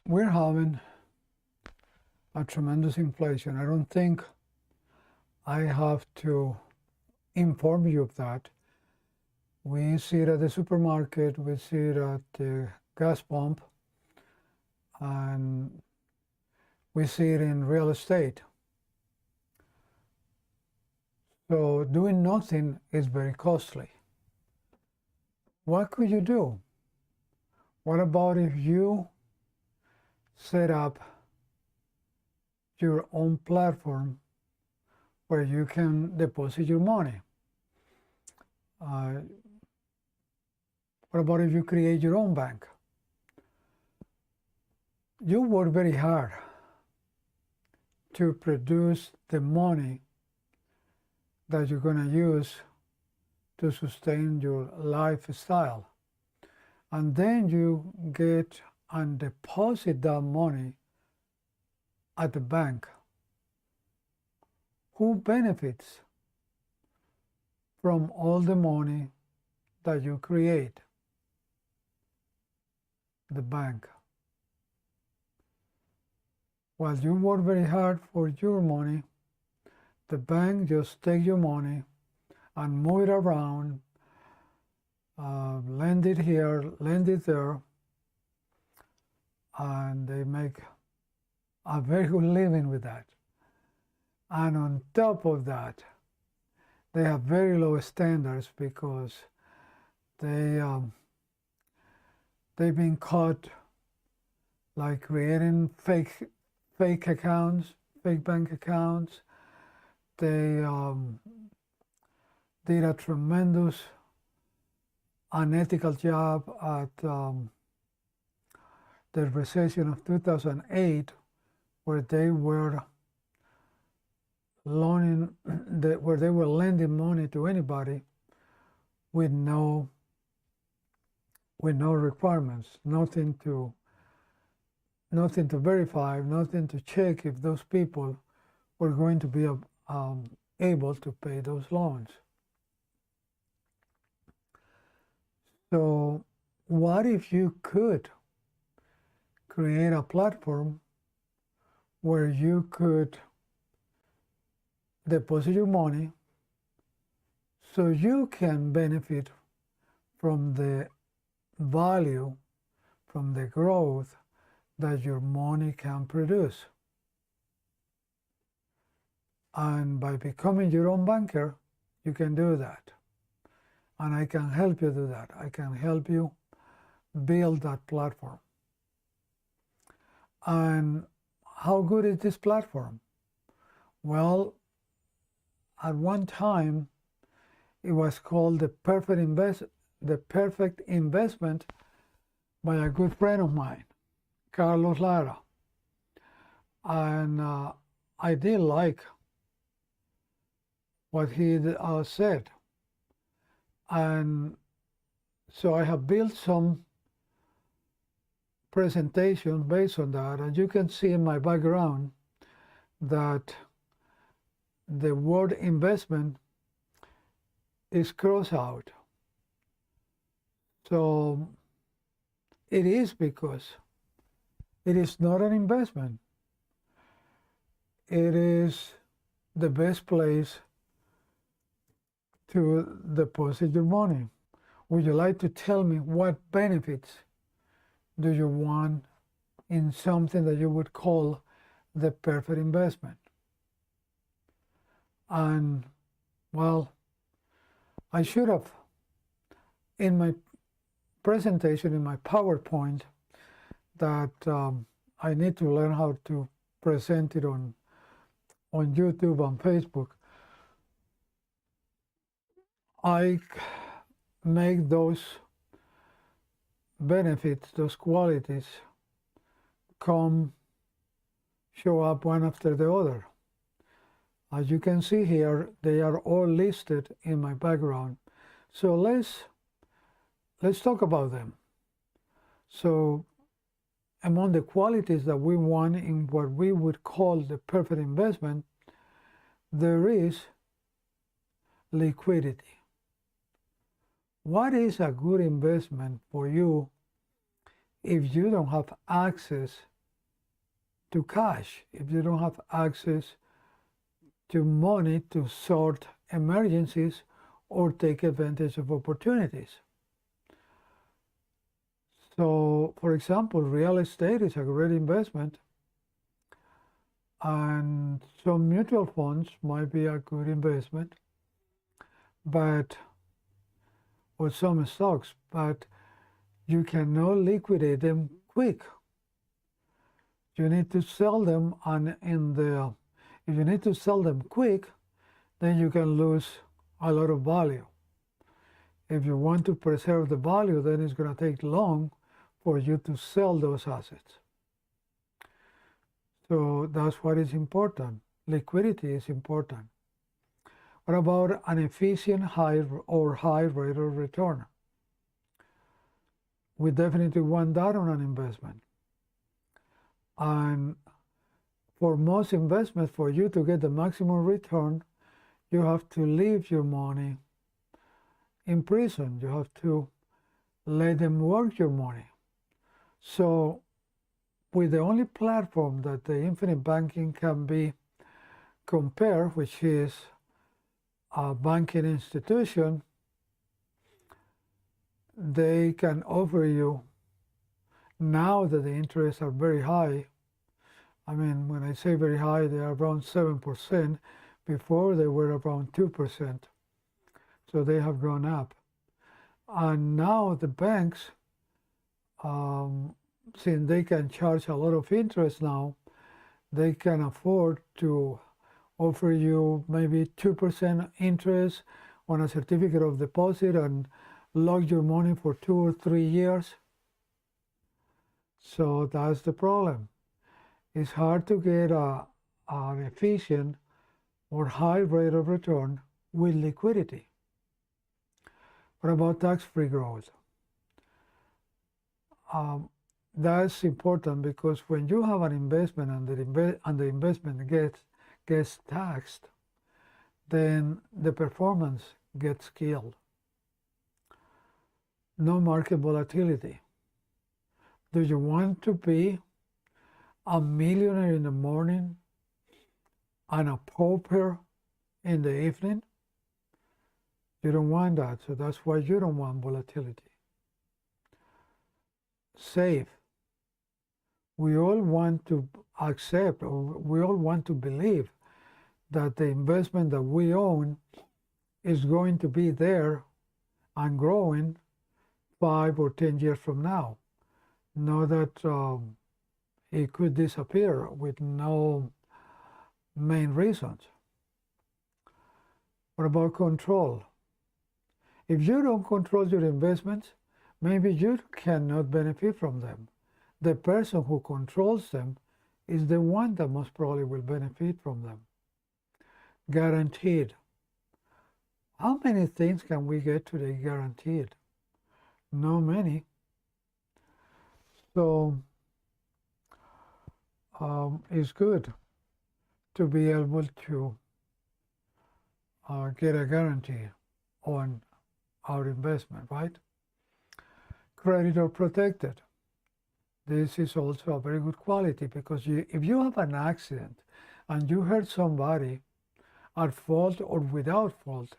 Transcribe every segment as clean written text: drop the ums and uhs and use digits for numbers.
We're having a tremendous inflation. I don't think I have to inform you of that. We see it at the supermarket, we see it at the gas pump, and we see it in real estate. So doing nothing is very costly. What could you do? What about if you set up your own platform where you can deposit your money? What about if you create your own bank? You work very hard to produce the money that you're going to use to sustain your lifestyle. And then you get and deposit that money at the bank. Who benefits from all the money that you create? The bank. While you work very hard for your money, the bank just takes your money and move it around, lend it here, lend it there, and they make a very good living with that. And on top of that, they have very low standards because they've been caught like creating fake accounts, fake bank accounts. They did a tremendous unethical job at the recession of 2008, where they were lending money to anybody with no requirements, nothing to verify, nothing to check if those people were going to be able to pay those loans. So what if you could create a platform where you could deposit your money so you can benefit from the value, from the growth that your money can produce? And by becoming your own banker, you can do that. And I can help you do that. I can help you build that platform. And how good is this platform? Well, at one time, it was called the perfect investment by a good friend of mine, Carlos Lara. And I did like what he said. And so I have built some presentation based on that, and you can see in my background that the word investment is crossed out. So it is because it is not an investment. It is the best place to deposit your money. Would you like to tell me what benefits do you want in something that you would call the perfect investment? And well, I should have, in my presentation, in my PowerPoint, that I need to learn how to present it on YouTube and Facebook. I make those benefits, those qualities, show up one after the other. As you can see here, they are all listed in my background. So let's talk about them. So among the qualities that we want in what we would call the perfect investment, there is liquidity. What is a good investment for you if you don't have access to cash, if you don't have access to money to sort emergencies or take advantage of opportunities. So, for example, real estate is a great investment, and some mutual funds might be a good investment, but or some stocks, but you cannot liquidate them quick. You need to sell them, and if you need to sell them quick, then you can lose a lot of value. If you want to preserve the value, then it's going to take long for you to sell those assets. So that's what is important. Liquidity is important. What about an efficient high rate of return? We definitely want that on an investment. And for most investments, for you to get the maximum return, you have to leave your money in prison. You have to let them work your money. So with the only platform that the infinite banking can be compared, which is a banking institution, they can offer you, now that the interests are very high. I mean, when I say very high, they are around 7%. Before they were around 2%. So they have gone up. And now the banks, since they can charge a lot of interest now, they can afford to offer you maybe 2% interest on a certificate of deposit and lock your money for 2 or 3 years. So that's the problem. It's hard to get an efficient or high rate of return with liquidity. What about tax-free growth? That's important, because when you have an investment and the investment gets taxed, then the performance gets killed. No market volatility. Do you want to be a millionaire in the morning and a pauper in the evening? You don't want that, so that's why you don't want volatility. Safe. We all want to accept, or we all want to believe, that the investment that we own is going to be there and growing 5 or 10 years from now. Not that it could disappear with no main reasons. What about control? If you don't control your investments, maybe you cannot benefit from them. The person who controls them is the one that most probably will benefit from them. Guaranteed. How many things can we get today guaranteed? Not many. So it's good to be able to get a guarantee on our investment, right? Creditor protected. This is also a very good quality, because if you have an accident and you hurt somebody at fault or without fault,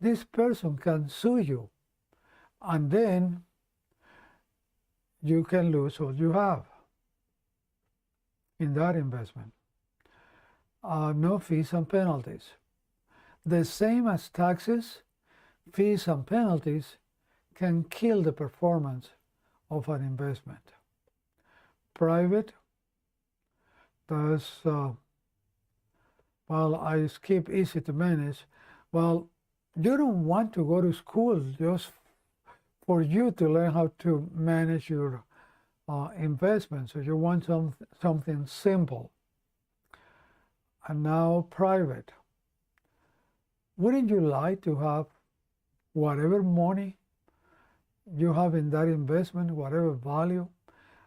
this person can sue you, and then you can lose all you have in that investment. No fees and penalties. The same as taxes, fees and penalties can kill the performance of an investment. Private, that's, well, I skip easy to manage. Well, you don't want to go to school just for you to learn how to manage your investments. So you want something simple. And now private. Wouldn't you like to have whatever money you have in that investment, whatever value,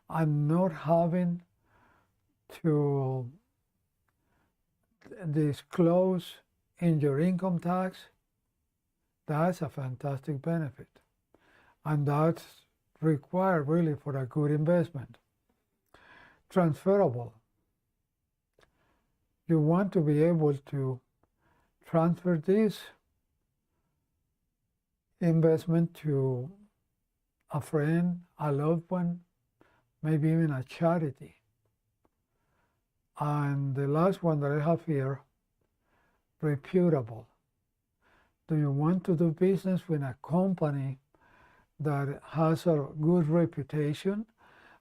and not having to disclose in your income tax? That's a fantastic benefit. And that's required really for a good investment. Transferable. you want to be able to transfer this investment to a friend, a loved one, maybe even a charity. And the last one that I have here, reputable. Do you want to do business with a company that has a good reputation,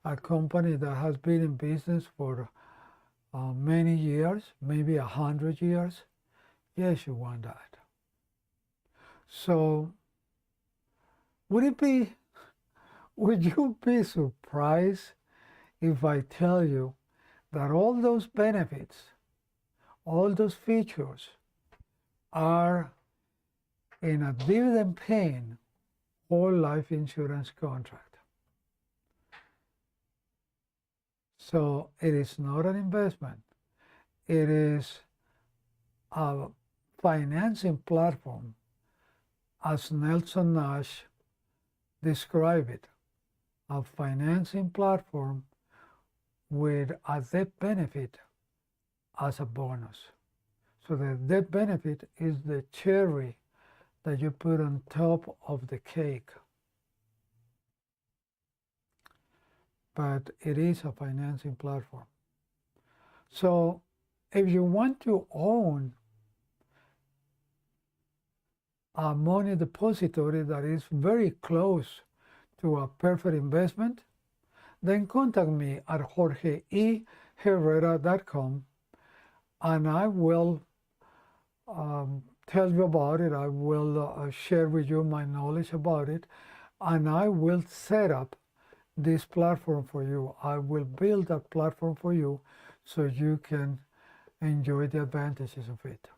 a company that has been in business for many years, maybe 100 years? Yes, you want that. So would you be surprised if I tell you that all those benefits, all those features are in a dividend paying whole life insurance contract? So it is not an investment. It is a financing platform, as Nelson Nash described it, a financing platform with a death benefit as a bonus. So the death benefit is the cherry that you put on top of the cake. But it is a financing platform. So if you want to own a money depository that is very close to a perfect investment, then contact me at jorgeeherrera.com and I will tell you about it. I will share with you my knowledge about it, and I will set up this platform for you. I will build a platform for you so you can enjoy the advantages of it.